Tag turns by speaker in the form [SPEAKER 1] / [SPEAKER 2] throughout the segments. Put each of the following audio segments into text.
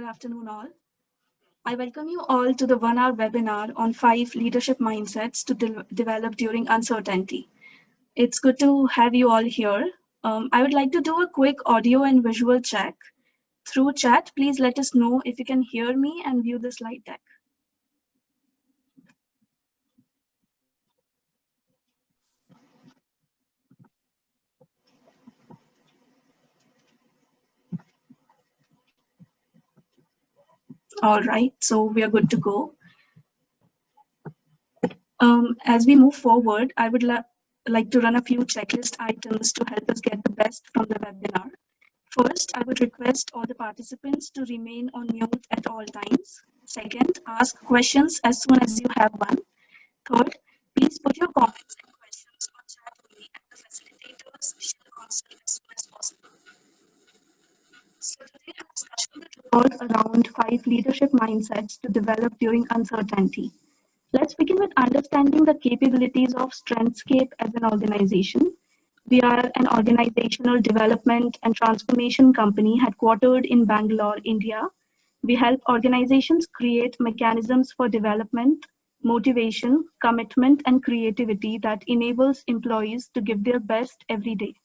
[SPEAKER 1] afternoon, all. I welcome you all to the 1 hour webinar on 5 leadership mindsets to develop during uncertainty. It's good to have you all here. I would like to do a quick audio and visual check. Through chat, please let us know if you can hear me and view the slide deck. All right, so we are good to go. As we move forward, I would like to run a few checklist items to help us get the best from the webinar. First, I would request all the participants to remain on mute at all times. Second, ask questions as soon as you have one. Third, please put your comments and questions on chat only, and the facilitators shall answer as soon as possible. So today our discussion will revolve around 5 leadership mindsets to develop during uncertainty. Let's begin with understanding the capabilities of Strengthscape as an organization. We are an organizational development and transformation company headquartered in Bangalore, India. We help organizations create mechanisms for development, motivation, commitment, and creativity that enables employees to give their best every day.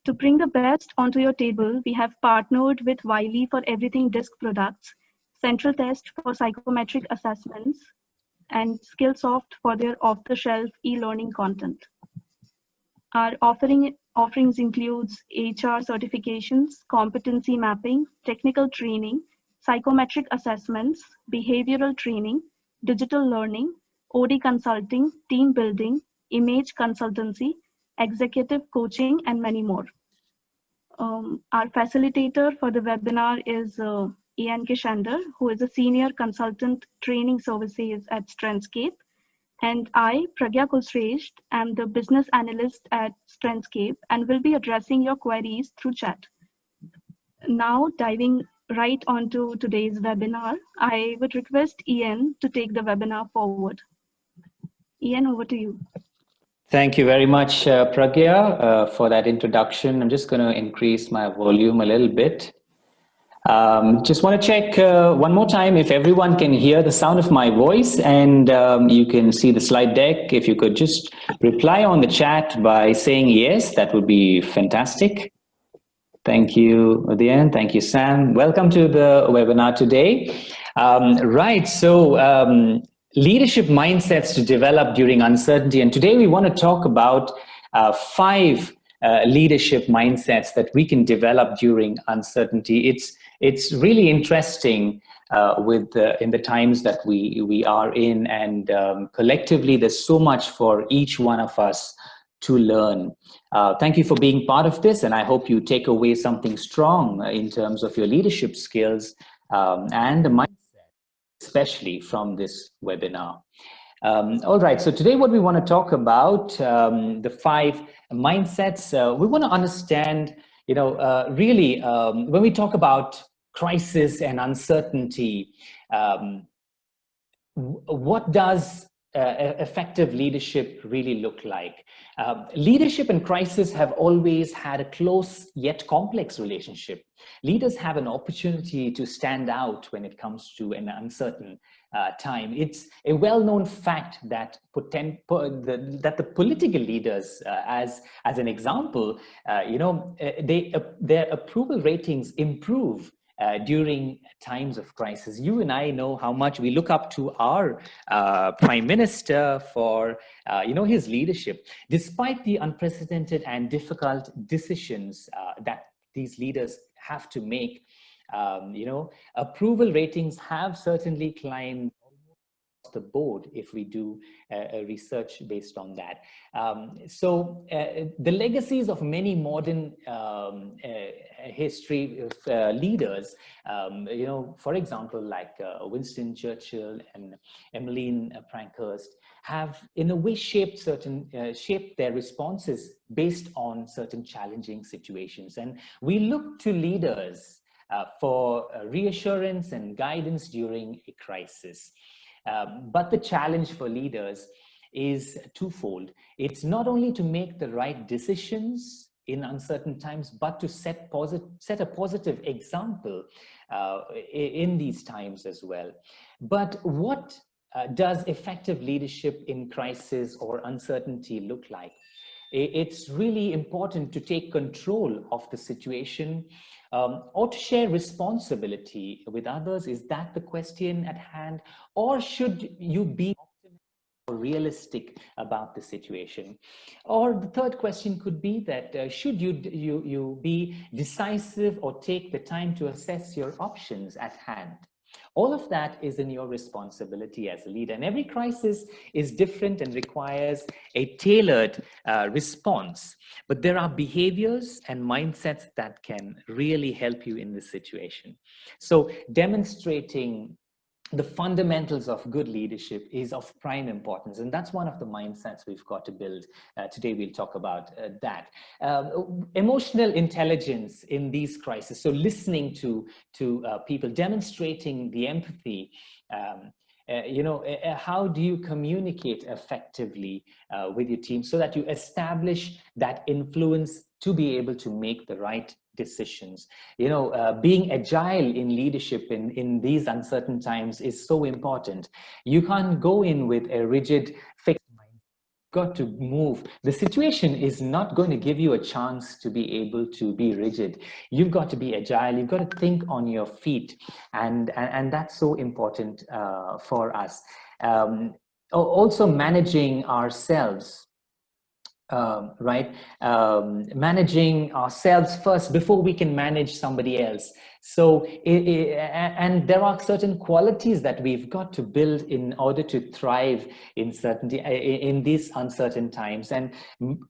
[SPEAKER 1] To bring the best onto your table, we have partnered with Wiley for Everything Disk products, Central Test for psychometric assessments, and Skillsoft for their off-the-shelf e-learning content. Our offerings includes HR certifications, competency mapping, technical training, psychometric assessments, behavioral training, digital learning, OD consulting, team building, image consultancy, executive coaching, and many more. Our facilitator for the webinar is Ian Kishander, who is a senior consultant training services at Strengthscape. And I, Pragya Kulshrestha, am the business analyst at Strengthscape and will be addressing your queries through chat. Now, diving right onto today's webinar, I would request Ian to take the webinar forward. Ian, over to you.
[SPEAKER 2] Thank you very much, Pragya, for that introduction. I'm just going to increase my volume a little bit. Just want to check one more time if everyone can hear the sound of my voice and you can see the slide deck. If you could just reply on the chat by saying yes, that would be fantastic. Thank you, Udayan. Thank you, Sam. Welcome to the webinar today. Leadership mindsets to develop during uncertainty. And today we want to talk about 5 leadership mindsets that we can develop during uncertainty. It's really interesting in the times that we are in, and collectively there's so much for each one of us to learn. Thank you for being part of this, and I hope you take away something strong in terms of your leadership skills and the mindset, especially from this webinar. All right, so today what we want to talk about, the 5 mindsets. We want to understand, really when we talk about crisis and uncertainty, what does effective leadership really look like? Leadership and crisis have always had a close yet complex relationship. Leaders have an opportunity to stand out when it comes to an uncertain time. It's a well-known fact that the political leaders, as an example, their approval ratings improve during times of crisis. You and I know how much we look up to our Prime Minister for his leadership. Despite the unprecedented and difficult decisions that these leaders have to make, approval ratings have certainly climbed the board if we do research based on that. The legacies of many modern history leaders, for example, like Winston Churchill and Emmeline Pankhurst, have in a way shaped their responses based on certain challenging situations. And we look to leaders for reassurance and guidance during a crisis. But the challenge for leaders is twofold. It's not only to make the right decisions in uncertain times, but to set a positive example in these times as well. But what does effective leadership in crisis or uncertainty look like? It's really important to take control of the situation, or to share responsibility with others. Is that the question at hand? Or should you be realistic about the situation? Or the third question could be that should you be decisive or take the time to assess your options at hand? All of that is in your responsibility as a leader, and every crisis is different and requires a tailored response. But there are behaviors and mindsets that can really help you in this situation. So demonstrating the fundamentals of good leadership is of prime importance, and that's one of the mindsets we've got to build. Today we'll talk about that. Emotional intelligence in these crises, so listening to people, demonstrating the empathy. How do you communicate effectively with your team so that you establish that influence to be able to make the right decisions? Being agile in leadership in these uncertain times is so important. You can't go in with a rigid fixed mind. You've got to move. The situation is not going to give you a chance to be able to be rigid. You've got to be agile. You've got to think on your feet, and that's so important for us. Also managing ourselves, right? Managing ourselves first before we can manage somebody else. So, and there are certain qualities that we've got to build in order to thrive in these uncertain times. And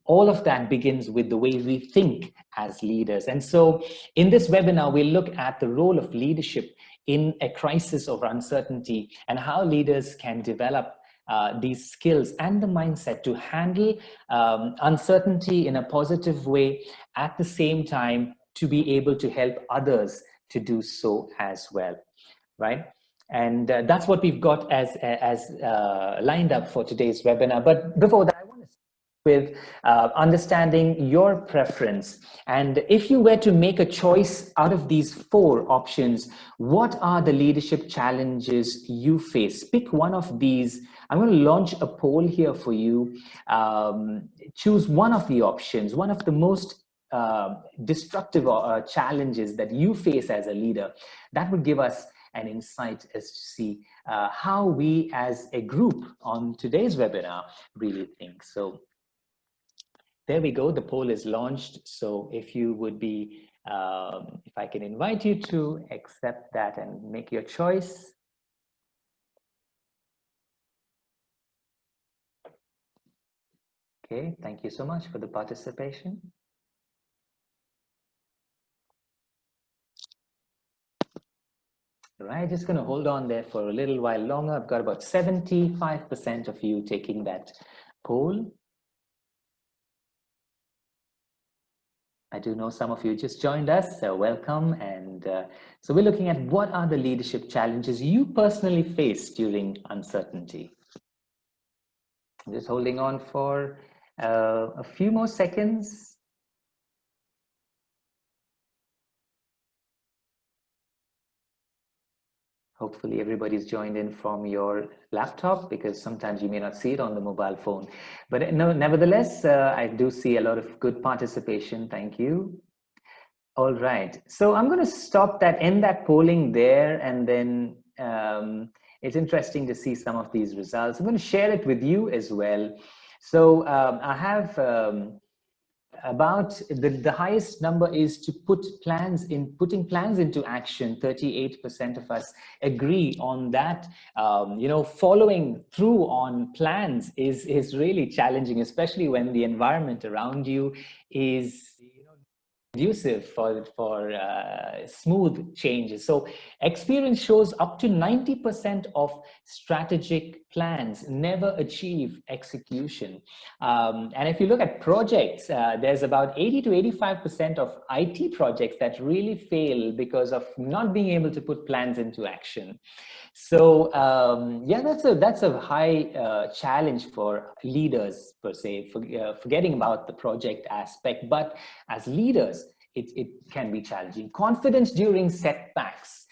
[SPEAKER 2] all of that begins with the way we think as leaders. And so in this webinar, we'll look at the role of leadership in a crisis of uncertainty and how leaders can develop these skills and the mindset to handle uncertainty in a positive way, at the same time to be able to help others to do so as well, right? And that's what we've got as lined up for today's webinar. But before that, I want to start with understanding your preference. And if you were to make a choice out of these 4 options, what are the leadership challenges you face? Pick one of these. I'm going to launch a poll here for you. Choose one of the options, one of the most destructive challenges that you face as a leader. That would give us an insight as to see how we as a group on today's webinar really think. So there we go, the poll is launched. So if you would be, if I can invite you to accept that and make your choice. Okay, thank you so much for the participation. All right, just going to hold on there for a little while longer. I've got about 75% of you taking that poll. I do know some of you just joined us, so welcome. And so we're looking at what are the leadership challenges you personally face during uncertainty. I'm just holding on for a few more seconds. Hopefully everybody's joined in from your laptop, because sometimes you may not see it on the mobile phone. But no, nevertheless, I do see a lot of good participation. Thank you. All right. So I'm going to end that polling there. And then it's interesting to see some of these results. I'm going to share it with you as well. So I have about the highest number is to putting plans into action. 38% of us agree on that. Following through on plans is really challenging, especially when the environment around you is conducive for smooth changes. So experience shows up to 90% of strategic plans never achieve execution. And if you look at projects, there's about 80 to 85% of IT projects that really fail because of not being able to put plans into action. So yeah, that's a high challenge for leaders per se, forgetting about the project aspect. But as leaders, it can be challenging. Confidence during setbacks.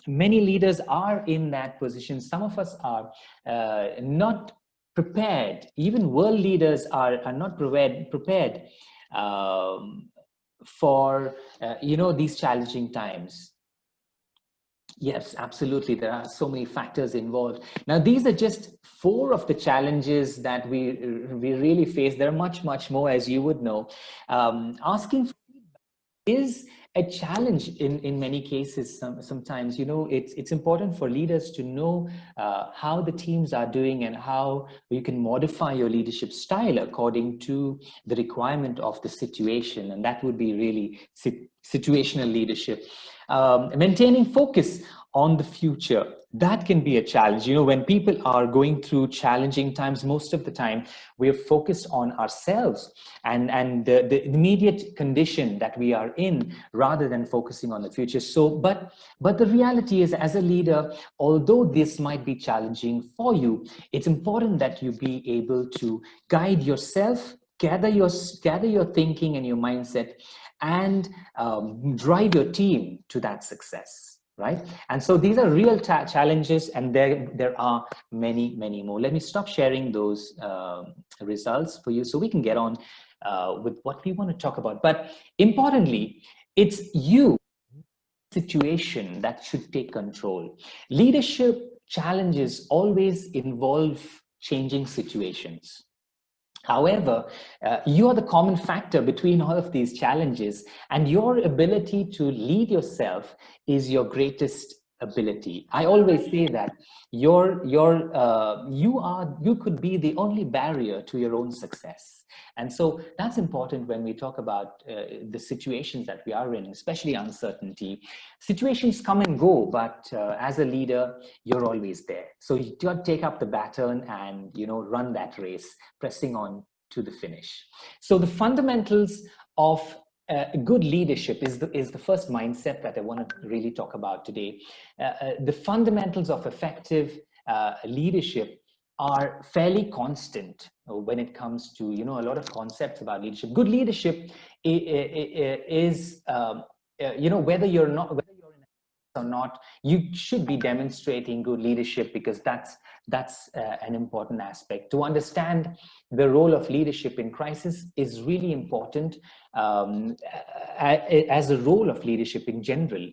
[SPEAKER 2] Many leaders are in that position. Some of us are not prepared. Even world leaders are not prepared for these challenging times. Yes, absolutely. There are so many factors involved. Now, these are just four of the challenges that we really face. There are much more, as you would know. Asking for is a challenge in many cases. Sometimes, it's important for leaders to know how the teams are doing and how you can modify your leadership style according to the requirement of the situation. And that would be really situational leadership. Maintaining focus on the future, that can be a challenge. When people are going through challenging times, most of the time we're focused on ourselves and the immediate condition that we are in, rather than focusing on the future. So but the reality is, as a leader, although this might be challenging for you, it's important that you be able to guide yourself, gather your thinking and your mindset, and drive your team to that success, right? And so these are real challenges, and there are many more. Let me stop sharing those results for you so we can get on with what we want to talk about. But importantly, it's you, situation, that should take control. Leadership challenges always involve changing situations. However, you are the common factor between all of these challenges, and your ability to lead yourself is your greatest ability. I always say that you could be the only barrier to your own success. And so that's important when we talk about the situations that we are in, especially uncertainty. Situations come and go, but as a leader, you're always there. So you got to take up the baton and run that race, pressing on to the finish. So the fundamentals of good leadership is the first mindset that I want to really talk about today. The fundamentals of effective leadership are fairly constant when it comes to a lot of concepts about leadership. Good leadership is whether you're in or not, you should be demonstrating good leadership, because that's an important aspect. To understand the role of leadership in crisis is really important, as a role of leadership in general.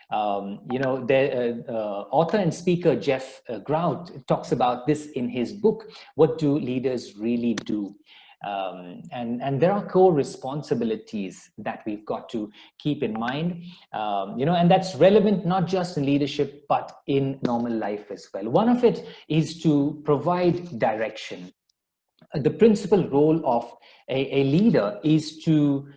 [SPEAKER 2] The author and speaker Jeff Grout talks about this in his book, What Do Leaders Really Do? And there are core responsibilities that we've got to keep in mind, and that's relevant not just in leadership, but in normal life as well. One of it is to provide direction. The principal role of a leader is to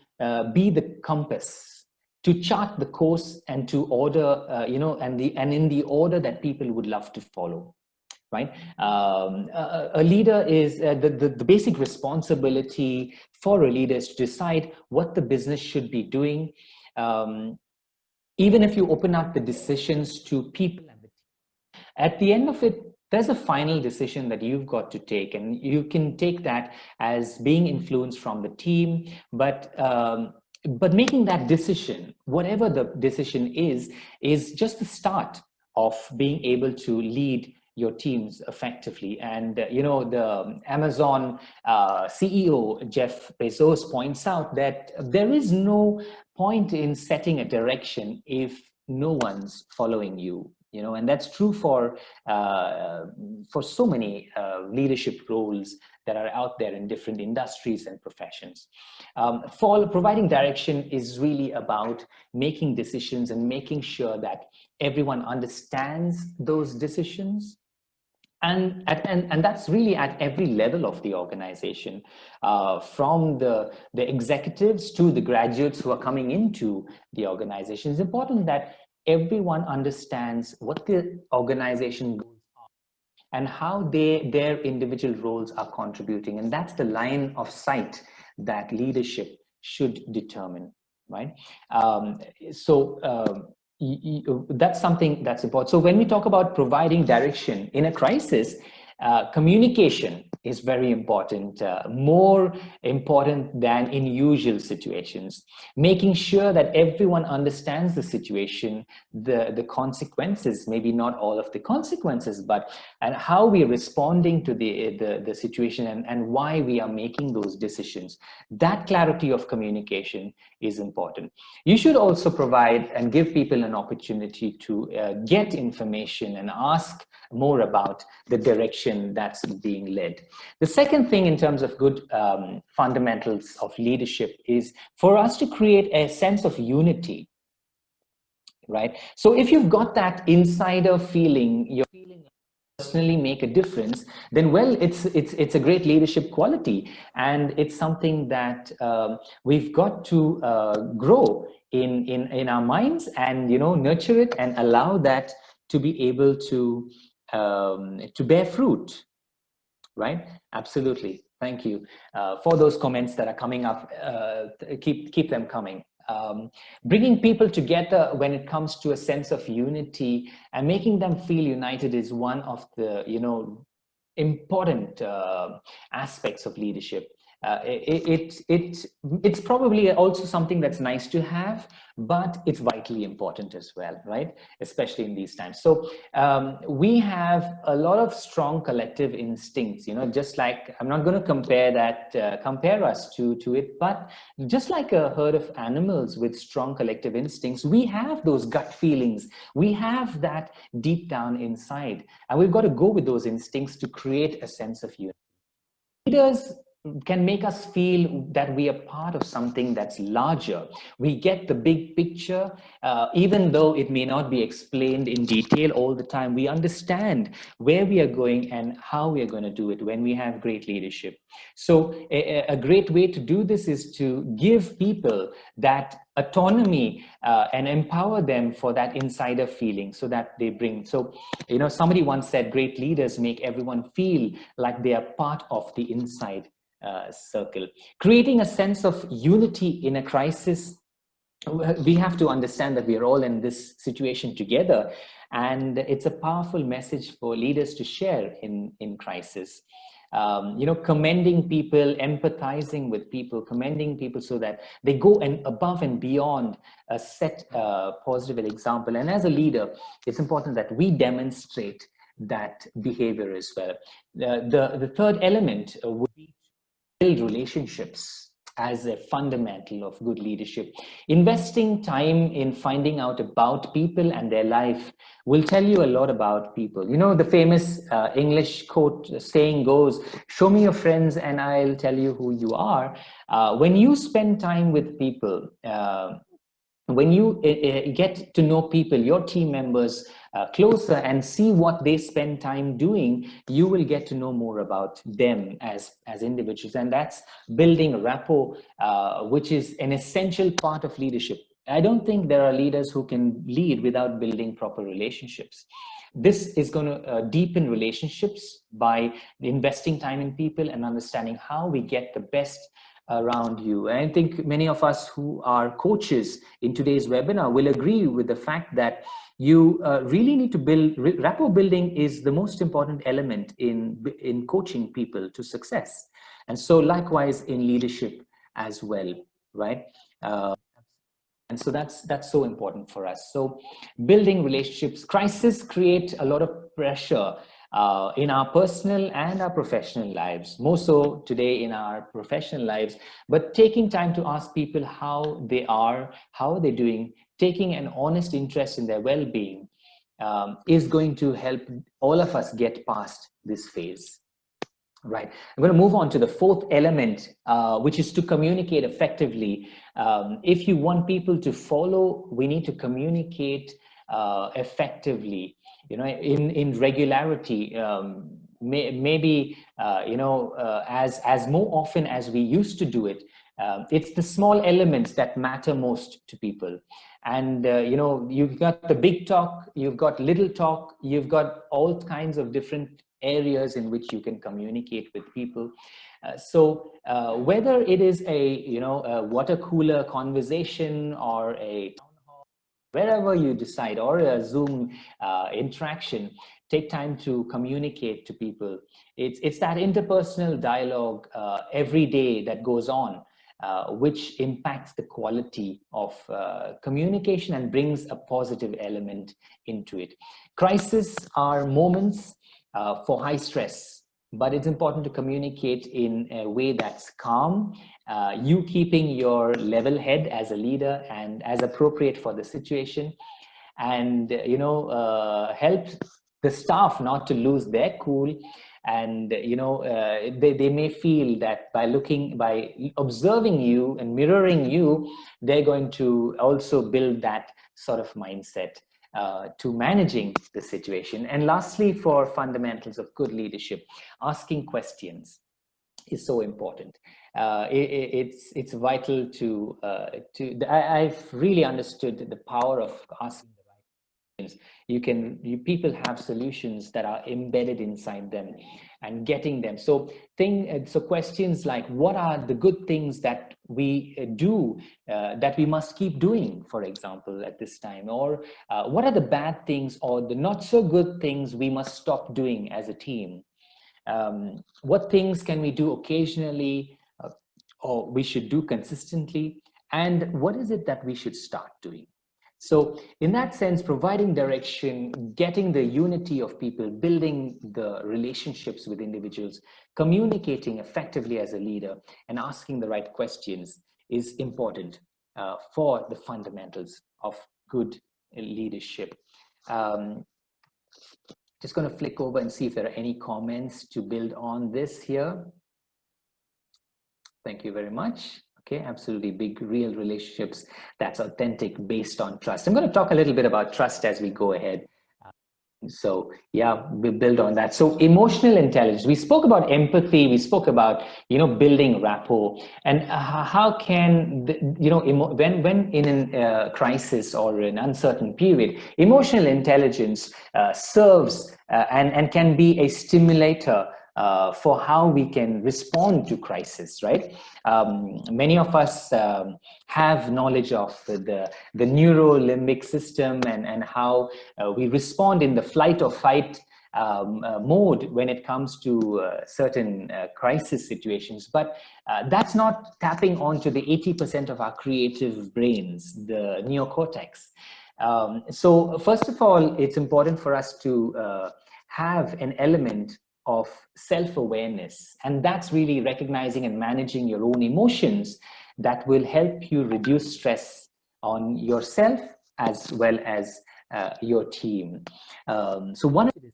[SPEAKER 2] be the compass, to chart the course and to order, and in the order that people would love to follow. Right? A leader is the basic responsibility for a leader is to decide what the business should be doing. Even if you open up the decisions to people and the team, at the end of it, there's a final decision that you've got to take, and you can take that as being influenced from the team, but making that decision, whatever the decision is just the start of being able to lead your teams effectively. And the Amazon CEO Jeff Bezos points out that there is no point in setting a direction if no one's following you. And that's true for so many leadership roles that are out there in different industries and professions. Providing direction is really about making decisions and making sure that everyone understands those decisions. And that's really at every level of the organization, from the executives to the graduates who are coming into the organization. It's important that everyone understands what the organization goals are and how their individual roles are contributing. And that's the line of sight that leadership should determine, right? That's something that's important. So when we talk about providing direction in a crisis, communication is very important, more important than in usual situations. Making sure that everyone understands the situation, the consequences, maybe not all of the consequences, but and how we are responding to the situation, and why we are making those decisions. That clarity of communication is important. You should also provide and give people an opportunity to get information and ask more about the direction that's being led. The second thing in terms of good fundamentals of leadership is for us to create a sense of unity, right? So if you've got that insider feeling, you're feeling personally make a difference, then well, it's a great leadership quality, and it's something that we've got to grow in our minds, and nurture it and allow that to be able to bear fruit, right? Absolutely. Thank you for those comments that are coming up. Keep them coming. Bringing people together when it comes to a sense of unity and making them feel united is one of the important aspects of leadership. It's probably also something that's nice to have, but it's vitally important as well, right? Especially in these times. So we have a lot of strong collective instincts, just like, I'm not going to compare us to it, but just like a herd of animals with strong collective instincts, we have those gut feelings. We have that deep down inside, and we've got to go with those instincts to create a sense of unity. Leaders can make us feel that we are part of something that's larger. We get the big picture, even though it may not be explained in detail all the time. We understand where we are going and how we are going to do it when we have great leadership. So a great way to do this is to give people that autonomy and empower them for that insider feeling, so that they bring. So, somebody once said, great leaders make everyone feel like they are part of the inside circle. Creating a sense of unity in a crisis, we have to understand that we are all in this situation together, and it's a powerful message for leaders to share in crisis. Commending people, empathizing with people, commending people so that they go above and beyond a set positive example. And as a leader, it's important that we demonstrate that behavior as well. The third element would be build relationships as a fundamental of good leadership. Investing time in finding out about people and their life will tell you a lot about people. The famous English quote saying goes, show me your friends and I'll tell you who you are. When you spend time with people, when you get to know people, your team members closer, and see what they spend time doing, you will get to know more about them as individuals. And that's building rapport, which is an essential part of leadership. I don't think there are leaders who can lead without building proper relationships. This is going to deepen relationships by investing time in people and understanding how we get the best around you. And I think many of us who are coaches in today's webinar will agree with the fact that you really need to build. Rapport building is the most important element in coaching people to success. And so likewise in leadership as well, right? And so that's so important for us. So building relationships. Crises create a lot of pressure in our personal and our professional lives, more so today in our professional lives. But taking time to ask people how they are, how they're doing, taking an honest interest in their well-being is going to help all of us get past this phase. Right. I'm going to move on to the fourth element, which is to communicate effectively. If you want people to follow, we need to communicate effectively, in regularity, maybe, as more often as we used to do it. It's the small elements that matter most to people. And, you've got the big talk, you've got little talk, you've got all kinds of different areas in which you can communicate with people. So whether it is a water cooler conversation or a town hall, wherever you decide, or a Zoom interaction, take time to communicate to people. It's that interpersonal dialogue every day that goes on, which impacts the quality of communication and brings a positive element into it. Crises are moments for high stress, but it's important to communicate in a way that's calm, you keeping your level head as a leader and as appropriate for the situation, and help the staff not to lose their cool. And they may feel that by observing you and mirroring you, they're going to also build that sort of mindset to managing the situation. And lastly, for fundamentals of good leadership, asking questions is so important. It's vital to I've really understood the power of asking the right questions. People have solutions that are embedded inside them, and getting them. So questions like, what are the good things that we do that we must keep doing, for example, at this time, or what are the bad things or the not so good things we must stop doing as a team? What things can we do occasionally or we should do consistently, and what is it that we should start doing? So in that sense, providing direction, getting the unity of people, building the relationships with individuals, communicating effectively as a leader, and asking the right questions is important for the fundamentals of good leadership. Just going to flick over and see if there are any comments to build on this here. Thank you very much. Okay, absolutely. Big, real relationships that's authentic, based on trust. I'm going to talk a little bit about trust as we go ahead. So yeah, we build on that. So emotional intelligence, we spoke about empathy, we spoke about, building rapport, and how can, when in a crisis or an uncertain period, emotional intelligence serves and can be a stimulator for how we can respond to crisis, right? Many of us have knowledge of the neuro-limbic system and how we respond in the flight or fight mode when it comes to certain crisis situations. But that's not tapping onto the 80% of our creative brains, the neocortex. So first of all, it's important for us to have an element of self-awareness, and that's really recognizing and managing your own emotions that will help you reduce stress on yourself as well as your team. So one of it is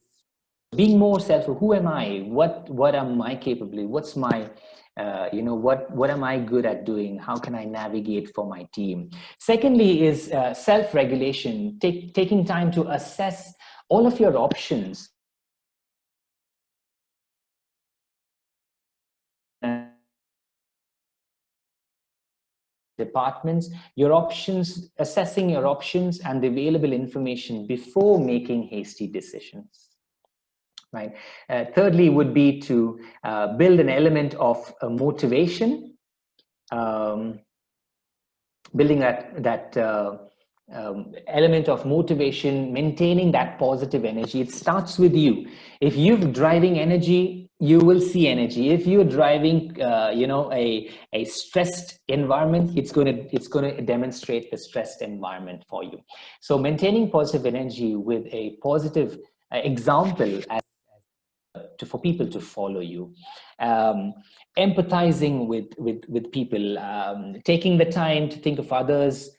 [SPEAKER 2] being more self-aware. Who am I? What am I capable of? What's my what am I good at doing? How can I navigate for my team? Secondly is self-regulation, taking time to assess all of your options. Departments, your options, assessing your options and the available information before making hasty decisions, right? Thirdly would be to build an element of motivation, building that element of motivation, maintaining that positive energy. It starts with you. If you're driving energy, you will see energy. If you're driving a stressed environment, it's going to demonstrate the stressed environment for you. So maintaining positive energy with a positive example for people to follow you. Empathizing with people, taking the time to think of others.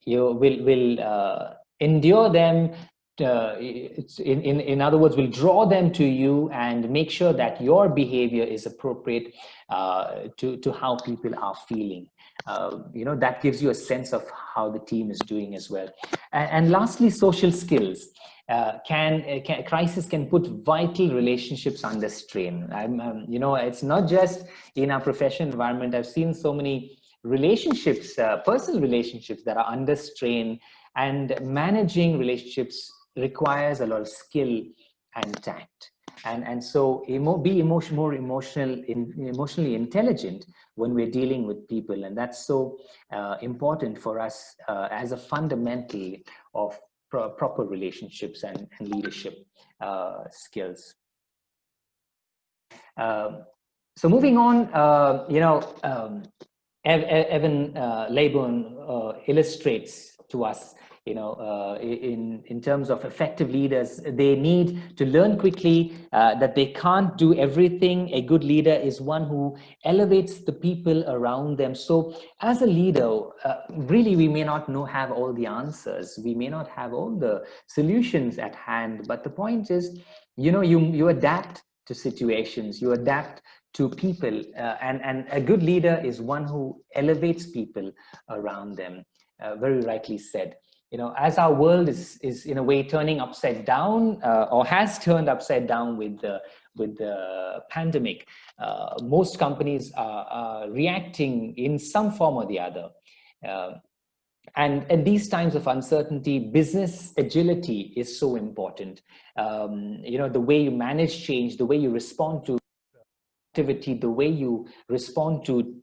[SPEAKER 2] You will endure them. In other words, will draw them to you and make sure that your behavior is appropriate to how people are feeling. That gives you a sense of how the team is doing as well. And lastly, social skills. Crisis can put vital relationships under strain. It's not just in our professional environment. I've seen so many relationships, personal relationships that are under strain, and managing relationships requires a lot of skill and tact. And so be more emotionally intelligent when we're dealing with people. And that's so important for us as a fundamental of proper relationships and leadership skills. So moving on, Evan Labourne illustrates to us, in terms of effective leaders, they need to learn quickly that they can't do everything. A good leader is one who elevates the people around them. So as a leader, really, we may not have all the answers. We may not have all the solutions at hand, but the point is, you adapt to situations, you adapt to people, and a good leader is one who elevates people around them. Very rightly said. As our world is in a way turning upside down, or has turned upside down with the pandemic, most companies are reacting in some form or the other. And at these times of uncertainty, business agility is so important. The way you manage change, the way you respond to activity, the way you respond to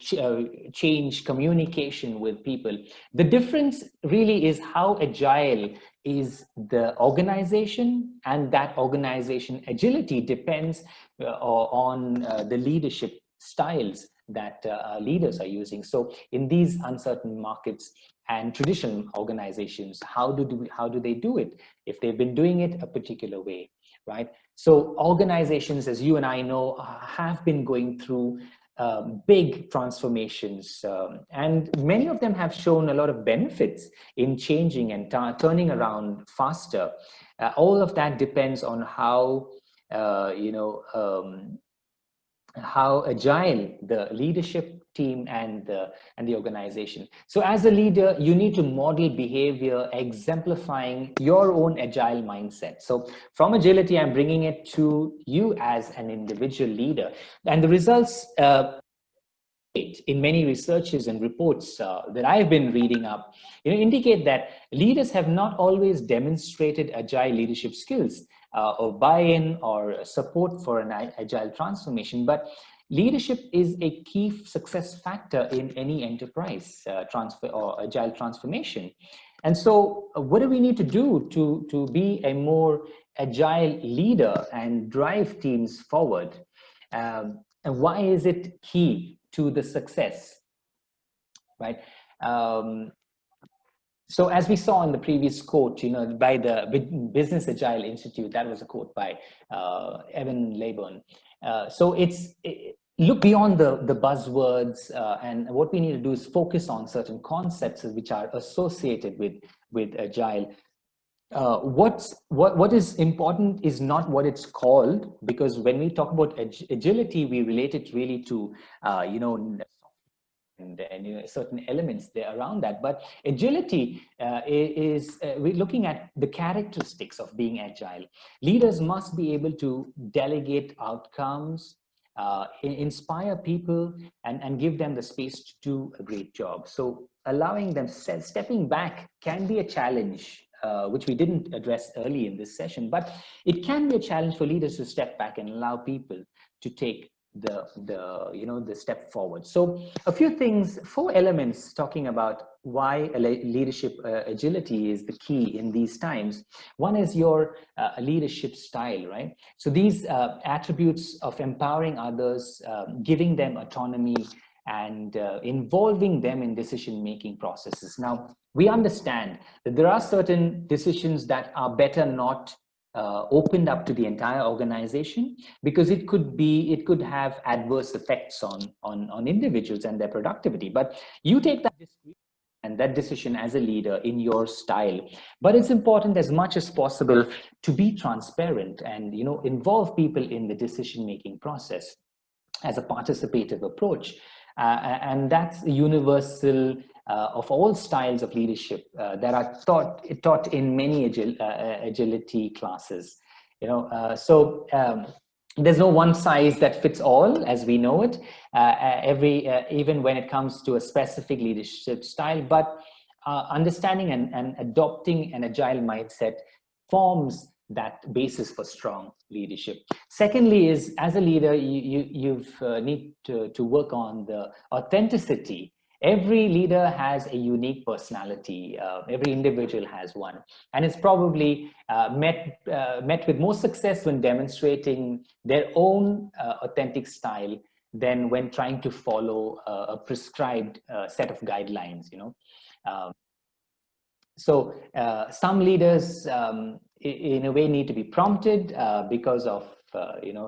[SPEAKER 2] change, communication with people. The difference really is how agile is the organization, and that organization agility depends on the leadership styles that leaders are using. So in these uncertain markets and traditional organizations, how do they do it if they've been doing it a particular way, right? So organizations, as you and I know, have been going through big transformations, and many of them have shown a lot of benefits in changing and turning around faster. All of that depends on how how agile the leadership team and the organization. So as a leader, you need to model behavior exemplifying your own agile mindset. So from agility, I'm bringing it to you as an individual leader, and the results in many researches and reports that I've been reading up, indicate that leaders have not always demonstrated agile leadership skills or buy-in or support for an agile transformation, but leadership is a key success factor in any enterprise transfer or agile transformation. And so what do we need to do to be a more agile leader and drive teams forward? And why is it key to the success, right? So as we saw in the previous quote, by the Business Agile Institute, that was a quote by Evan Labourne. So look beyond the buzzwords, and what we need to do is focus on certain concepts which are associated with agile. What is important is not what it's called, because when we talk about agility, we relate it really to and certain elements there around that. But agility is we're looking at the characteristics of being agile. Leaders must be able to delegate outcomes, inspire people, and give them the space to do a great job. So allowing them, stepping back can be a challenge, which we didn't address early in this session, but it can be a challenge for leaders to step back and allow people to take the step forward. So a few things, 4 elements talking about why leadership agility is the key in these times. One is your leadership style, right? So these attributes of empowering others, giving them autonomy, and involving them in decision-making processes. Now, we understand that there are certain decisions that are better not opened up to the entire organization, because it could have adverse effects on individuals and their productivity. But you take that decision as a leader in your style. But it's important as much as possible to be transparent and involve people in the decision-making process as a participative approach. And that's universal of all styles of leadership that are taught in many agility classes. There's no one size that fits all, as we know it. Even when it comes to a specific leadership style, but understanding and adopting an agile mindset forms that basis for strong leadership. Secondly is, as a leader, you need to work on the authenticity Every leader has a unique personality. Every individual has one, and it's probably met with more success when demonstrating their own authentic style than when trying to follow a prescribed set of guidelines. Um, some leaders, in a way, need to be prompted because of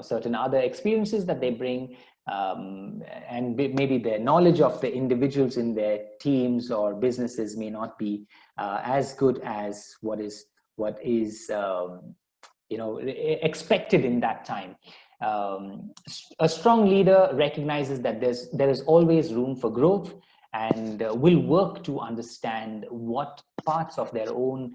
[SPEAKER 2] certain other experiences that they bring, and maybe their knowledge of the individuals in their teams or businesses may not be as good as what is expected in that time. A strong leader recognizes that there is always room for growth, and will work to understand what parts of their own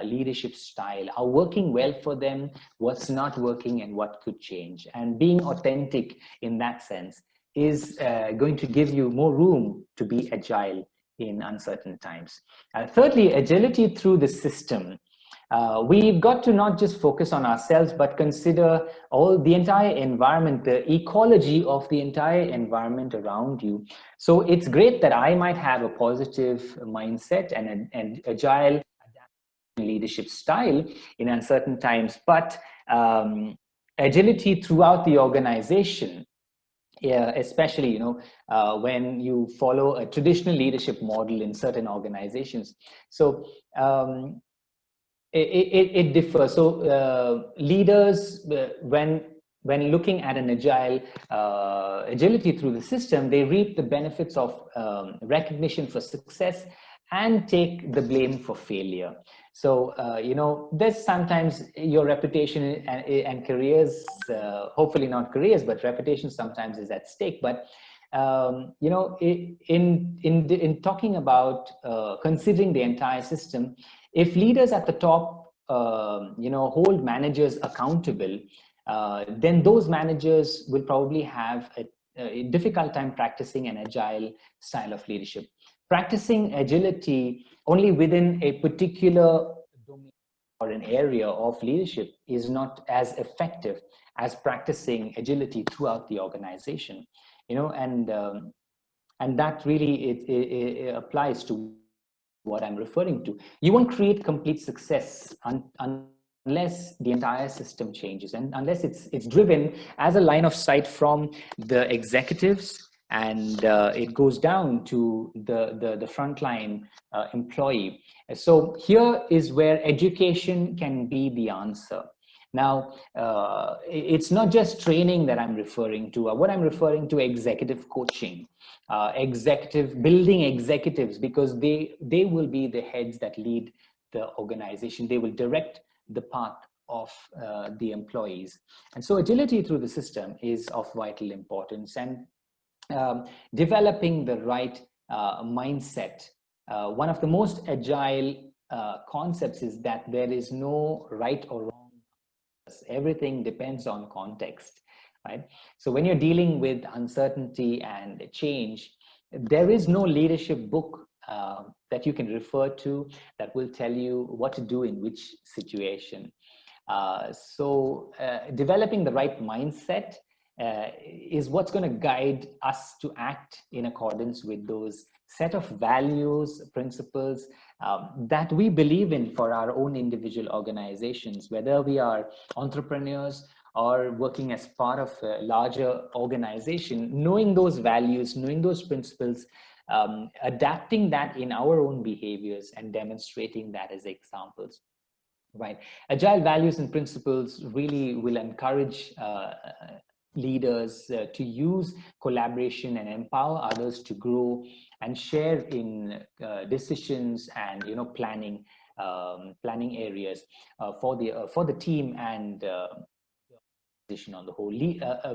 [SPEAKER 2] leadership style are working well for them, what's not working, and what could change. And being authentic in that sense is going to give you more room to be agile in uncertain times. Thirdly, agility through the system. We've got to not just focus on ourselves, but consider the entire environment, the ecology of the entire environment around you. So it's great that I might have a positive mindset and an agile leadership style in uncertain times, but agility throughout the organization, yeah, especially when you follow a traditional leadership model in certain organizations. So it differs. So leaders, when looking at an agility through the system, they reap the benefits of recognition for success and take the blame for failure. So there's sometimes your reputation and careers, hopefully not careers, but reputation sometimes is at stake. But in talking about considering the entire system, if leaders at the top hold managers accountable, then those managers will probably have a difficult time practicing an agile style of leadership. Practicing agility only within a particular domain or an area of leadership is not as effective as practicing agility throughout the organization. And that really it applies to what I'm referring to. You won't create complete success unless the entire system changes, and unless it's driven as a line of sight from the executives, and it goes down to the frontline employee. So here is where education can be the answer. Now, it's not just training that I'm referring to. What I'm referring to, executive coaching, building executives, because they will be the heads that lead the organization. They will direct the path of the employees. And so agility through the system is of vital importance. And developing the right mindset. One of the most agile concepts is that there is no right or wrong. Everything depends on context, right? So when you're dealing with uncertainty and change, there is no leadership book that you can refer to that will tell you what to do in which situation. So developing the right mindset is what's going to guide us to act in accordance with those set of values, principles that we believe in for our own individual organizations, whether we are entrepreneurs or working as part of a larger organization. Knowing those values, knowing those principles, adapting that in our own behaviors and demonstrating that as examples. Right. Agile values and principles really will encourage leaders to use collaboration and empower others to grow and share in decisions and planning areas for the team and on the whole.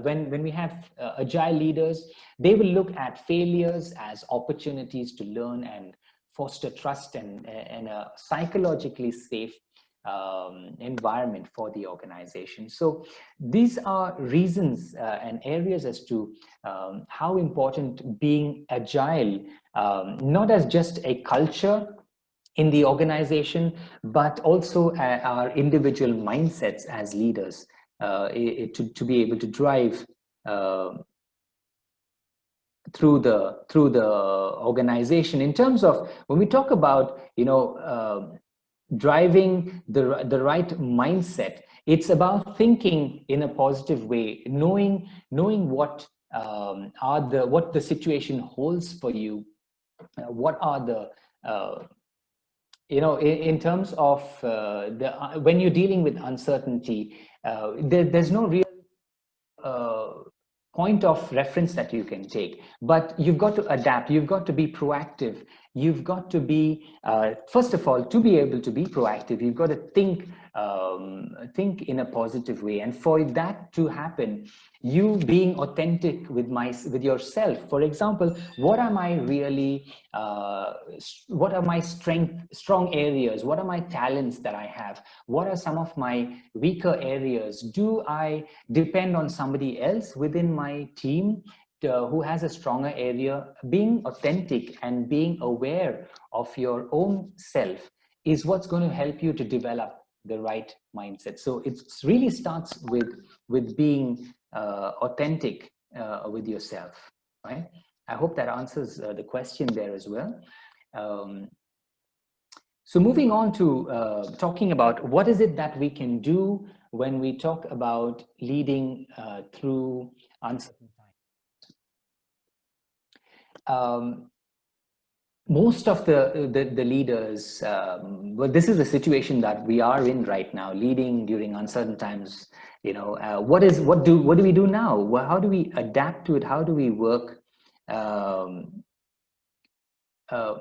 [SPEAKER 2] When we have agile leaders, they will look at failures as opportunities to learn and foster trust and a psychologically safe environment for the organization. So these are reasons and areas as to how important being agile, not as just a culture in the organization, but also our individual mindsets as leaders to be able to drive through the organization. In terms of when we talk about driving the right mindset, it's about thinking in a positive way, knowing what the situation holds for you, what are the in terms of when you're dealing with uncertainty, there's no real uh, point of reference that you can take, but you've got to adapt, you've got to be proactive, you've got to be first of all, to be able to be proactive, you've got to think in a positive way. And for that to happen, you being authentic with yourself. For example, what am I really what are my strong areas, what are my talents that I have, what are some of my weaker areas? Do I depend on somebody else within my team who has a stronger area? Being authentic and being aware of your own self is what's going to help you to develop the right mindset. So it really starts with being authentic with yourself, right? I hope that answers the question there as well. So moving on to talking about what is it that we can do when we talk about leading through uncertain times. Most of the leaders, well, this is the situation that we are in right now, leading during uncertain times. What do we do now? How do we adapt to it? How do we work? Um, uh,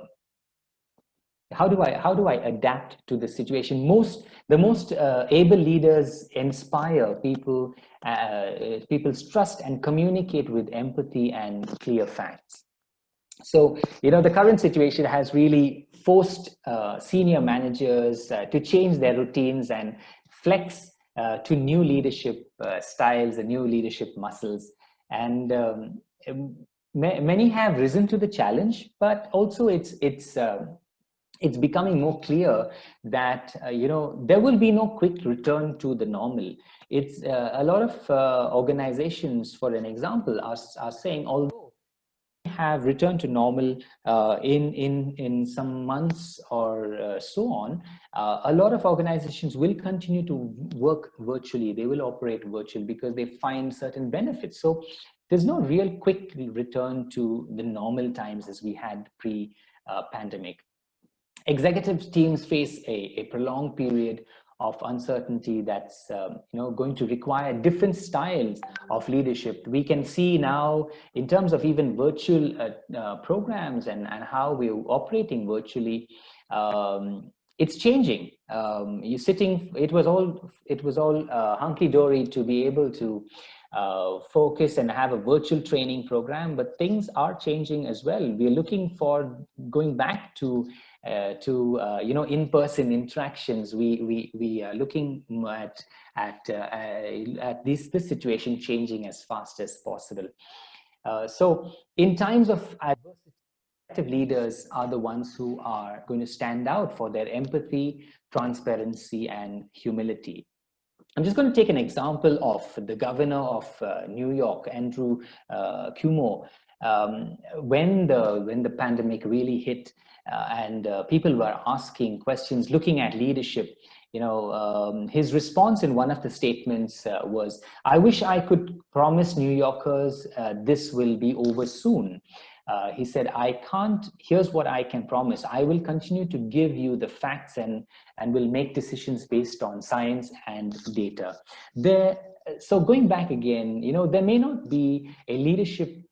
[SPEAKER 2] how do I adapt to the situation? The most able leaders inspire people's trust and communicate with empathy and clear facts. So, the current situation has really forced senior managers to change their routines and flex to new leadership styles and new leadership muscles. And many have risen to the challenge, but also it's becoming more clear that there will be no quick return to the normal. It's a lot of organizations, for an example, are saying, although have returned to normal in some months or so on, a lot of organizations will continue to work virtually. They will operate virtually because they find certain benefits. So there's no real quick return to the normal times as we had pre-pandemic. Executive teams face a prolonged period of uncertainty that's going to require different styles of leadership. We can see now in terms of even virtual programs and how we're operating virtually, it's changing. It was all hunky-dory to be able to focus and have a virtual training program, but things are changing as well. We're looking for going back to in-person interactions. We are looking at this situation changing as fast as possible. So in times of adversity, effective leaders are the ones who are going to stand out for their empathy, transparency, and humility. I'm just going to take an example of the governor of New York, Andrew Cuomo. When the pandemic really hit, and people were asking questions, looking at leadership, his response in one of the statements was, "I wish I could promise New Yorkers this will be over soon." He said, "I can't, here's what I can promise. I will continue to give you the facts and will make decisions based on science and data." So going back again, there may not be a leadership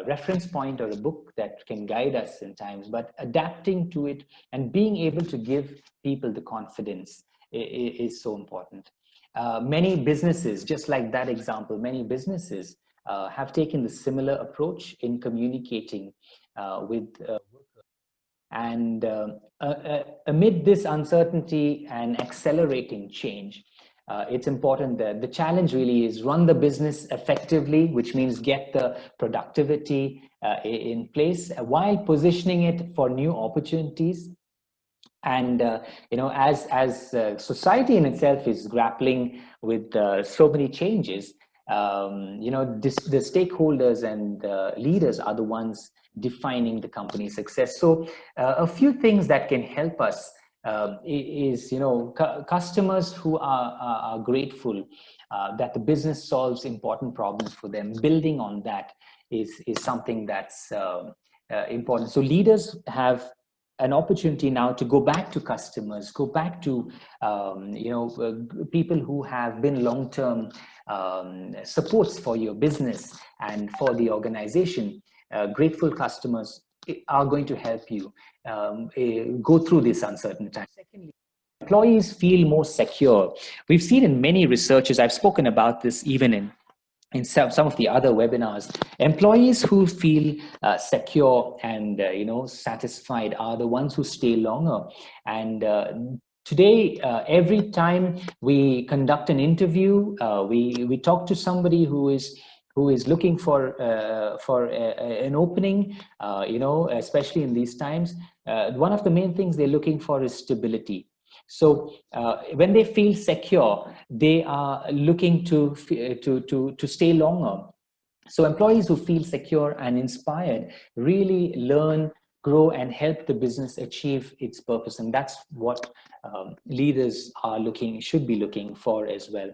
[SPEAKER 2] reference point or a book that can guide us in times, but adapting to it and being able to give people the confidence is so important. Many businesses, just like that example, many businesses have taken the similar approach in communicating with workers. And amid this uncertainty and accelerating change, it's important that the challenge really is run the business effectively, which means get the productivity in place while positioning it for new opportunities. And as society in itself is grappling with so many changes, the stakeholders and the leaders are the ones defining the company's success. So a few things that can help us is, customers who are grateful that the business solves important problems for them. Building on that is something that's important. So leaders have an opportunity now to go back to customers, go back to people who have been long-term supports for your business and for the organization. Grateful customers are going to help you go through this uncertain time. Secondly, employees feel more secure. We've seen in many researches, I've spoken about this even in some of the other webinars, employees who feel secure and satisfied are the ones who stay longer. And today, every time we conduct an interview, we talk to somebody who is looking for an opening, especially in these times. One of the main things they're looking for is stability. So when they feel secure, they are looking to stay longer. So employees who feel secure and inspired really learn, grow, and help the business achieve its purpose. And that's what leaders should be looking for as well.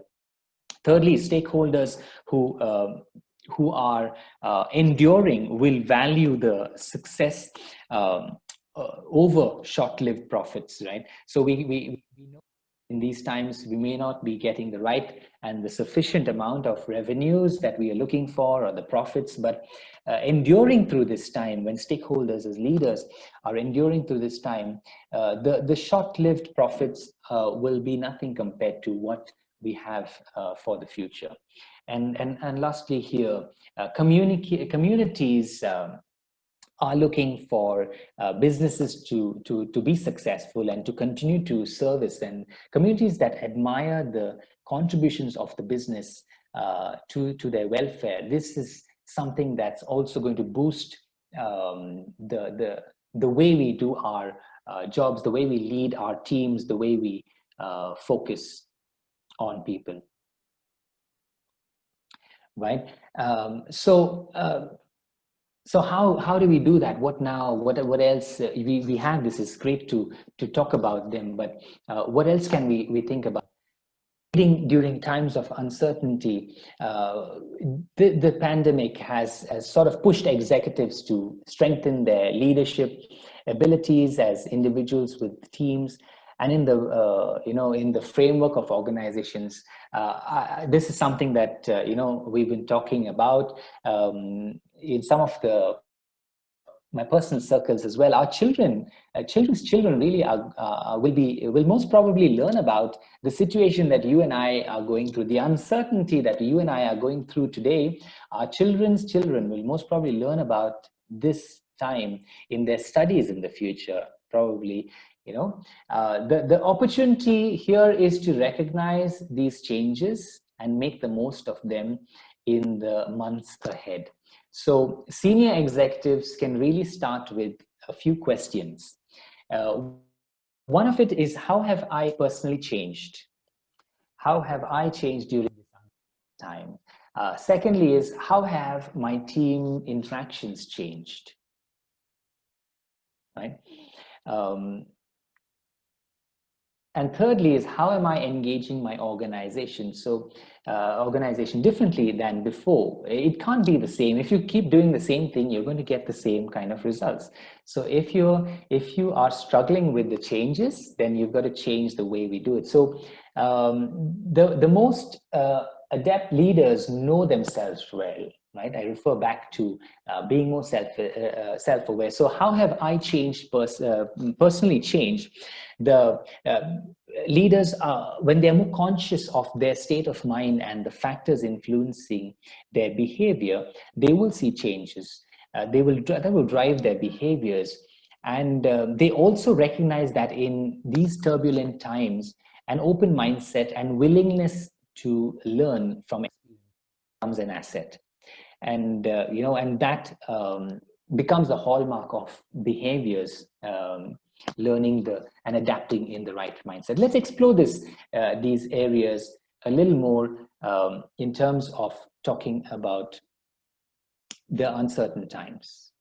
[SPEAKER 2] Thirdly, stakeholders who are enduring will value the success over short-lived profits, right? So we know in these times we may not be getting the right and the sufficient amount of revenues that we are looking for, or the profits, but enduring through this time, when stakeholders as leaders are enduring through this time, the short-lived profits will be nothing compared to what we have for the future. And lastly here, communities are looking for businesses to be successful and to continue to service, and communities that admire the contributions of the business to their welfare. This is something that's also going to boost the way we do our jobs, the way we lead our teams, the way we focus on people, right? So how do we do that? What now? What else? We have this. Is great to talk about them, but what else can we think about? During times of uncertainty, the pandemic has sort of pushed executives to strengthen their leadership abilities as individuals with teams, and in the in the framework of organizations. This is something that we've been talking about in some of my personal circles as well. Our children's children really will most probably learn about the situation that you and I are going through, the uncertainty that you and I are going through today. Our children's children will most probably learn about this time in their studies in the future, probably. The opportunity here is to recognize these changes and make the most of them in the months ahead. So senior executives can really start with a few questions. One of it is, how have I personally changed? How have I changed during this time? Secondly is, how have my team interactions changed? Right? And thirdly is, how am I engaging my organization? So organization differently than before. It can't be the same. If you keep doing the same thing, you're going to get the same kind of results. So if you are struggling with the changes, then you've got to change the way we do it. So the most adept leaders know themselves well. Right? I refer back to being more self-aware. So how have I changed, personally changed? The leaders are, when they're more conscious of their state of mind and the factors influencing their behavior, they will see changes. That will drive their behaviors. And they also recognize that in these turbulent times, an open mindset and willingness to learn from experience becomes an asset. And and that becomes the hallmark of behaviors, learning and adapting in the right mindset. Let's explore these areas a little more in terms of talking about the uncertain times.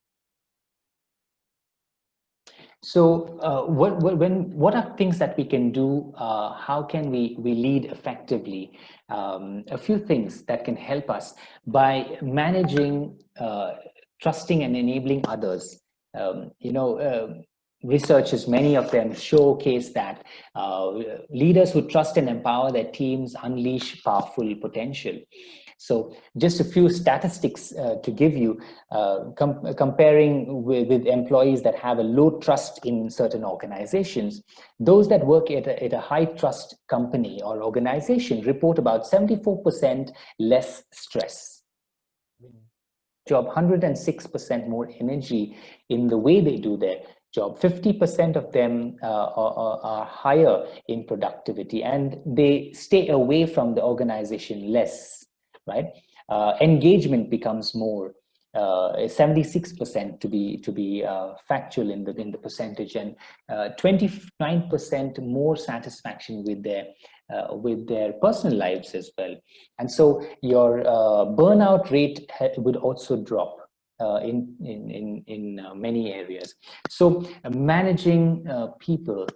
[SPEAKER 2] So what are things that we can do? How can we lead effectively? A few things that can help us by managing, trusting and enabling others. Researchers, many of them showcase that leaders who trust and empower their teams unleash powerful potential. So just a few statistics to give you, comparing with employees that have a low trust in certain organizations, those that work at a high trust company or organization report about 74% less stress. Job, 106% more energy in the way they do their job. 50% of them are higher in productivity, and they stay away from the organization less, right? Engagement becomes more, 76% to be factual in the percentage, and 29% more satisfaction with their personal lives as well. And so your burnout rate would also drop in many areas. So managing people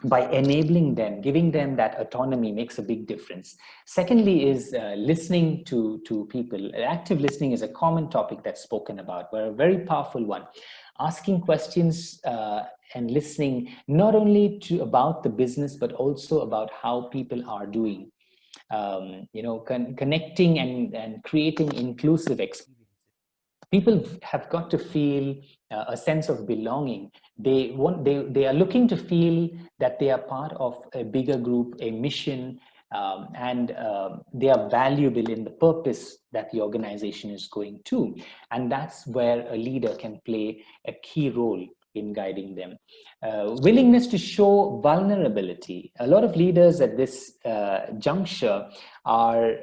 [SPEAKER 2] by enabling them, giving them that autonomy makes a big difference. Secondly is listening to people. Active listening is a common topic that's spoken about, but a very powerful one. Asking questions and listening not only about the business, but also about how people are doing. Connecting and creating inclusive experiences. People have got to feel a sense of belonging. They are looking to feel that they are part of a bigger group, a mission, and they are valuable in the purpose that the organization is going to. And that's where a leader can play a key role in guiding them. Willingness to show vulnerability. A lot of leaders at this juncture are,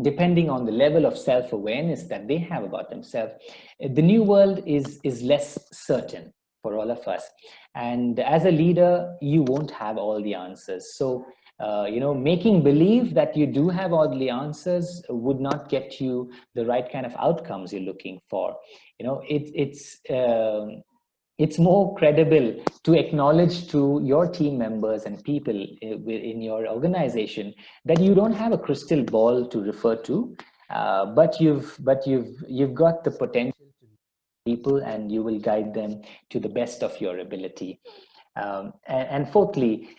[SPEAKER 2] depending on the level of self-awareness that they have about themselves, the new world is less certain for all of us. And as a leader, you won't have all the answers. So, making believe that you do have all the answers would not get you the right kind of outcomes you're looking for. It's more credible to acknowledge to your team members and people in your organization that you don't have a crystal ball to refer to, but you've got the potential to people, and you will guide them to the best of your ability. And fourthly,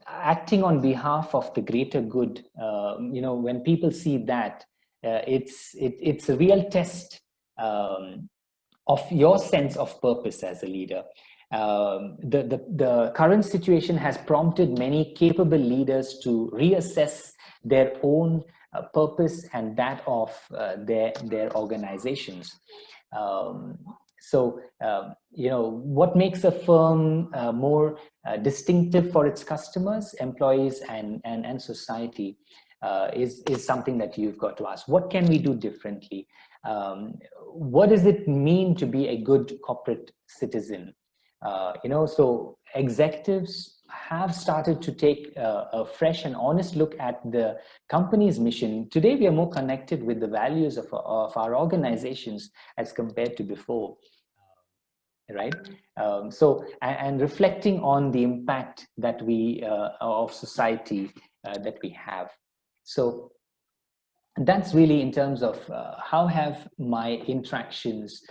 [SPEAKER 2] acting on behalf of the greater good. When people see that, it's a real test of your sense of purpose as a leader. The current situation has prompted many capable leaders to reassess their own purpose and that of their organizations. What makes a firm more distinctive for its customers, employees, and society is something that you've got to ask. What can we do differently? What does it mean to be a good corporate citizen? So executives have started to take a fresh and honest look at the company's mission. Today, we are more connected with the values of our organizations as compared to before, right? And reflecting on the impact that of society that we have. So that's really in terms of how have my interactions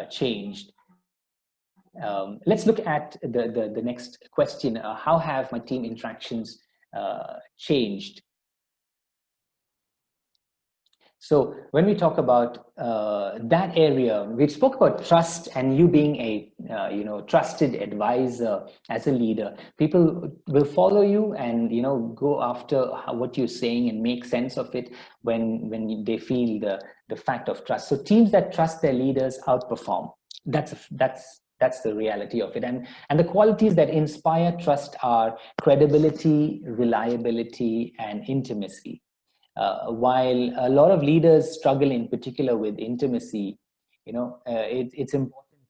[SPEAKER 2] changed. Let's look at the next question. How have my team interactions changed? So when we talk about that area, we spoke about trust and you being a trusted advisor as a leader. People will follow you and go after what you're saying and make sense of it when they feel the fact of trust. So teams that trust their leaders outperform. That's the reality of it. And the qualities that inspire trust are credibility, reliability, and intimacy. While a lot of leaders struggle in particular with intimacy, it's important.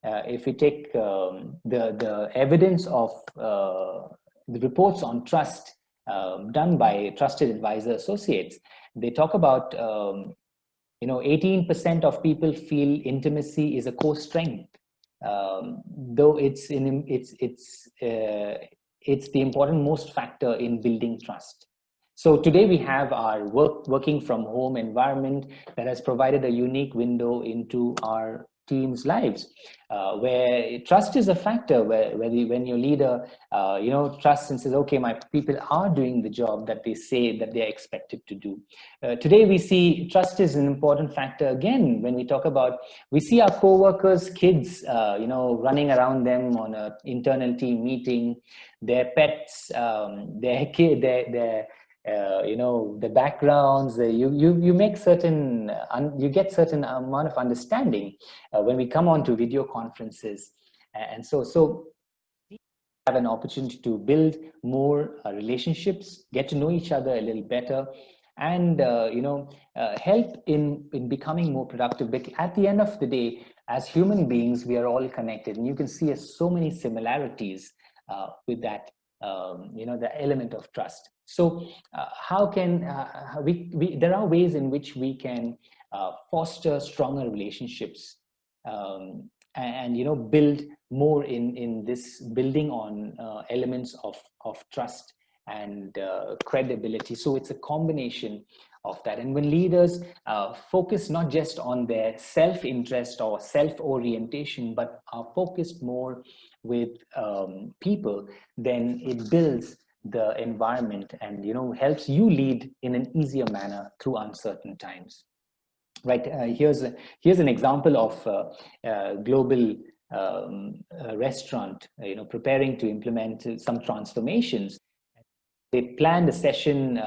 [SPEAKER 2] If we take the evidence of the reports on trust, done by Trusted Advisor Associates. They talk about 18% of people feel intimacy is a core strength, though it's the important most factor in building trust. So today we have our working from home environment that has provided a unique window into our teams' lives, where trust is a factor. When your leader, trusts and says, "Okay, my people are doing the job that they say that they are expected to do." Today we see trust is an important factor again when we talk about. We see our co-workers' kids, running around them on an internal team meeting, their pets, their kid, their the backgrounds, you make certain you get certain amount of understanding when we come on to video conferences, and so have an opportunity to build more relationships, get to know each other a little better, and help in becoming more productive. But at the end of the day, as human beings, we are all connected, and you can see so many similarities with that, the element of trust. So how can there are ways in which we can foster stronger relationships, and build more in this building on elements of trust and credibility. So it's a combination of that. And when leaders focus not just on their self-interest or self-orientation, but are focused more with people, then it builds the environment and helps you lead in an easier manner through uncertain times. Right. Here's an example of global restaurant, preparing to implement some transformations. They planned a session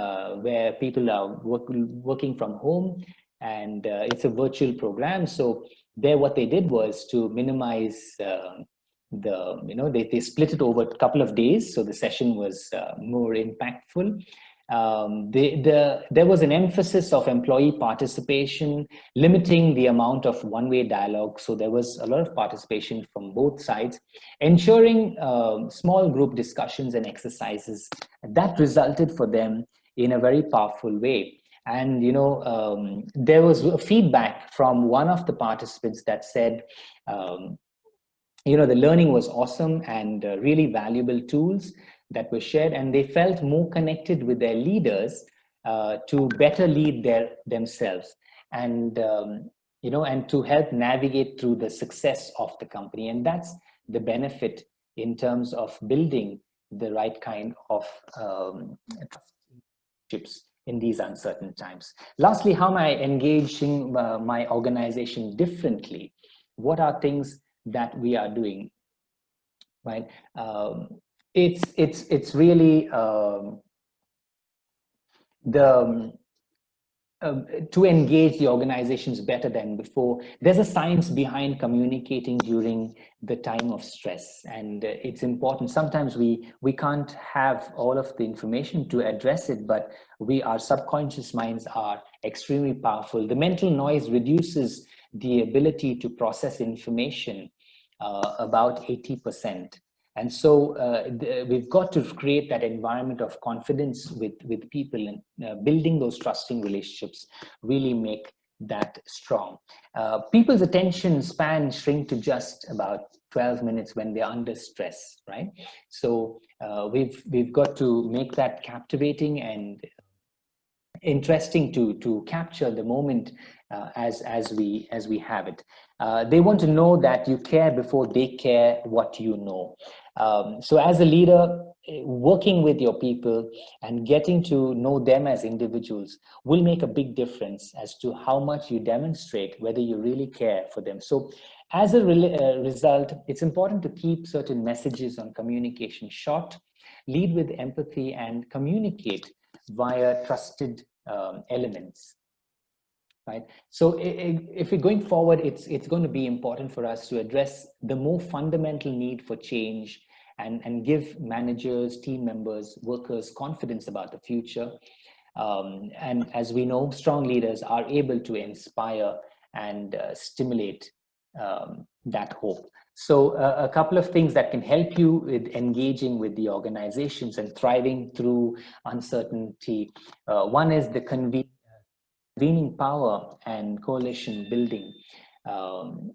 [SPEAKER 2] where people are working from home, and it's a virtual program. So there, what they did was to minimize they split it over a couple of days, so the session was more impactful. There was an emphasis of employee participation, limiting the amount of one-way dialogue. So there was a lot of participation from both sides, ensuring small group discussions and exercises that resulted for them in a very powerful way. And there was a feedback from one of the participants that said, the learning was awesome and really valuable tools that were shared, and they felt more connected with their leaders to better lead themselves, and and to help navigate through the success of the company. And that's the benefit in terms of building the right kind of relationships in these uncertain times. Lastly, how am I engaging my organization differently? What are things that we are doing, right? It's really the to engage the organizations better than before. There's a science behind communicating during the time of stress, and it's important. Sometimes we can't have all of the information to address it, but our subconscious minds are extremely powerful. The mental noise reduces the ability to process information about 80%. And so we've got to create that environment of confidence with people, and building those trusting relationships really make that strong. People's attention span shrink to just about 12 minutes when they're under stress, right? So we've got to make that captivating and interesting to capture the moment as we have it. They want to know that you care before they care what you know. So as a leader, working with your people and getting to know them as individuals will make a big difference as to how much you demonstrate whether you really care for them. So as a result, it's important to keep certain messages on communication short, lead with empathy, and communicate via trusted elements, right? So if we're going forward, it's going to be important for us to address the more fundamental need for change, and give managers, team members, workers confidence about the future. And as we know, strong leaders are able to inspire and stimulate that hope. So a couple of things that can help you with engaging with the organizations and thriving through uncertainty. One is the convening power and coalition building. Um,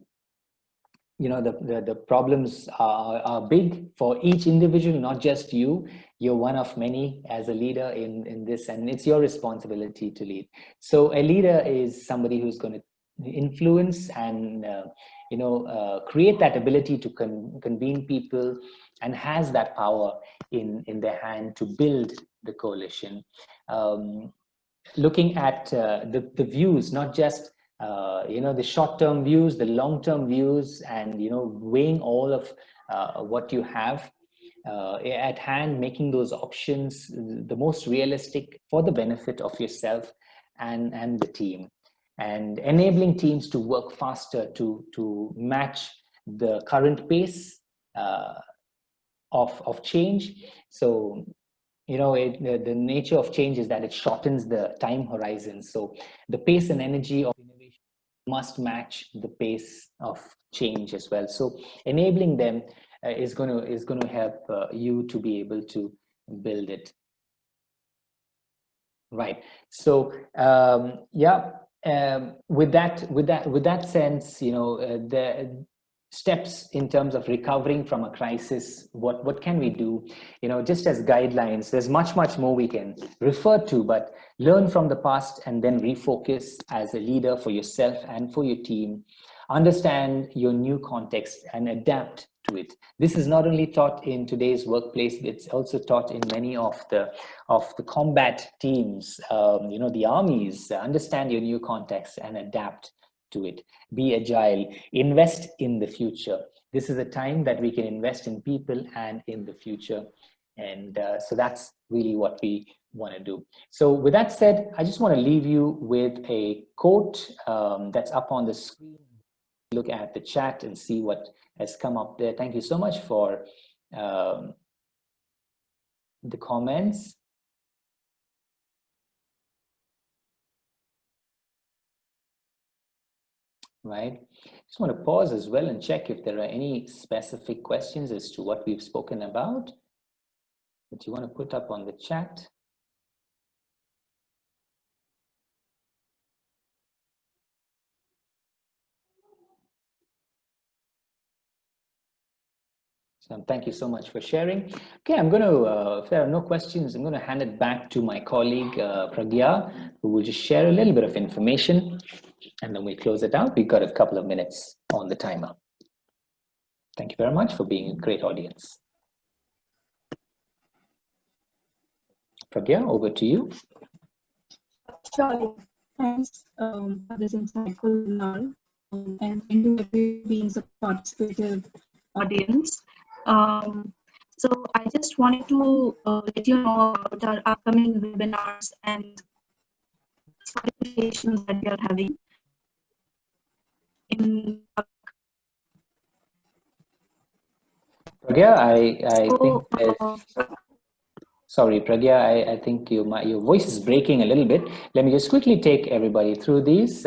[SPEAKER 2] the problems are big for each individual, not just you. You're one of many as a leader in this, and it's your responsibility to lead. So a leader is somebody who's going to influence and create that ability to convene people, and has that power in their hand to build the coalition. Looking at the views, not just the short-term views, the long-term views, and weighing all of what you have at hand, making those options the most realistic for the benefit of yourself and the team, and enabling teams to work faster to match the current pace of change. So the nature of change is that it shortens the time horizon. So the pace and energy of innovation must match the pace of change as well. So enabling them is going to help you to be able to build it. Right. So with that sense, the steps in terms of recovering from a crisis, what can we do? Just as guidelines, there's much more we can refer to, but learn from the past and then refocus as a leader for yourself and for your team. Understand your new context and adapt to it. This is not only taught in today's workplace, it's also taught in many of the combat teams, the armies. Understand your new context and adapt to it. Be agile, invest in the future. This is a time that we can invest in people and in the future. And so that's really what we want to do. So with that said, I just want to leave you with a quote that's up on the screen. Look at the chat and see what has come up there. Thank you so much for the comments. Right. Just want to pause as well and check if there are any specific questions as to what we've spoken about that you want to put up on the chat. So thank you so much for sharing. Okay, I'm going to, if there are no questions, I'm going to hand it back to my colleague, Pragya, who will just share a little bit of information, and then we close it out. We've got a couple of minutes on the timer. Thank you very much for being a great audience. Pragya, over to you.
[SPEAKER 1] Sure. Thanks for this insightful webinar, and thank you for being a participative audience. So I just wanted to let you know about our upcoming webinars and certifications that we are having.
[SPEAKER 2] Pragya, I think sorry, Pragya, I think your voice is breaking a little bit. Let me just quickly take everybody through these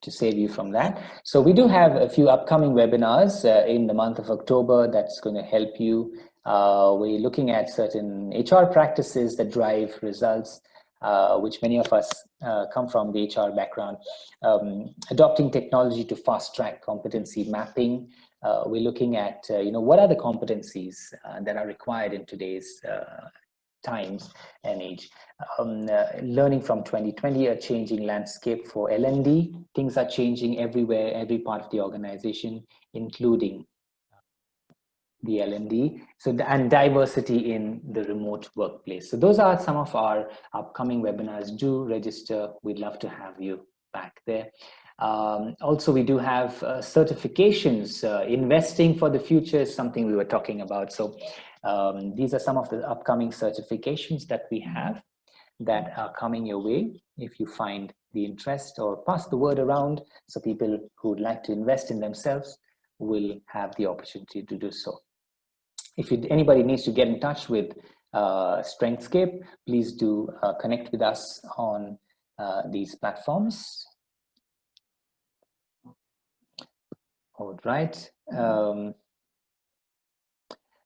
[SPEAKER 2] to save you from that. So we do have a few upcoming webinars in the month of October that's going to help you. We're looking at certain HR practices that drive results, which many of us come from the HR background. Adopting technology to fast track competency mapping. We're looking at, what are the competencies that are required in today's times and age. Learning from 2020, a changing landscape for L&D. Things are changing everywhere, every part of the organization, including the L&D. So, and diversity in the remote workplace. So those are some of our upcoming webinars. Do register. We'd love to have you back there. Also, we do have certifications. Investing for the future is something we were talking about. So these are some of the upcoming certifications that we have that are coming your way. If you find the interest, or pass the word around, so people who would like to invest in themselves will have the opportunity to do so. If anybody needs to get in touch with Strengthscape, please do connect with us on these platforms. All right.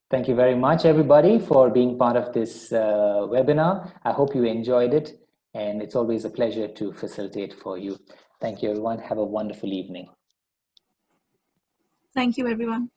[SPEAKER 2] Thank you very much, everybody, for being part of this webinar. I hope you enjoyed it, and it's always a pleasure to facilitate for you. Thank you, everyone. Have a wonderful evening.
[SPEAKER 1] Thank you, everyone.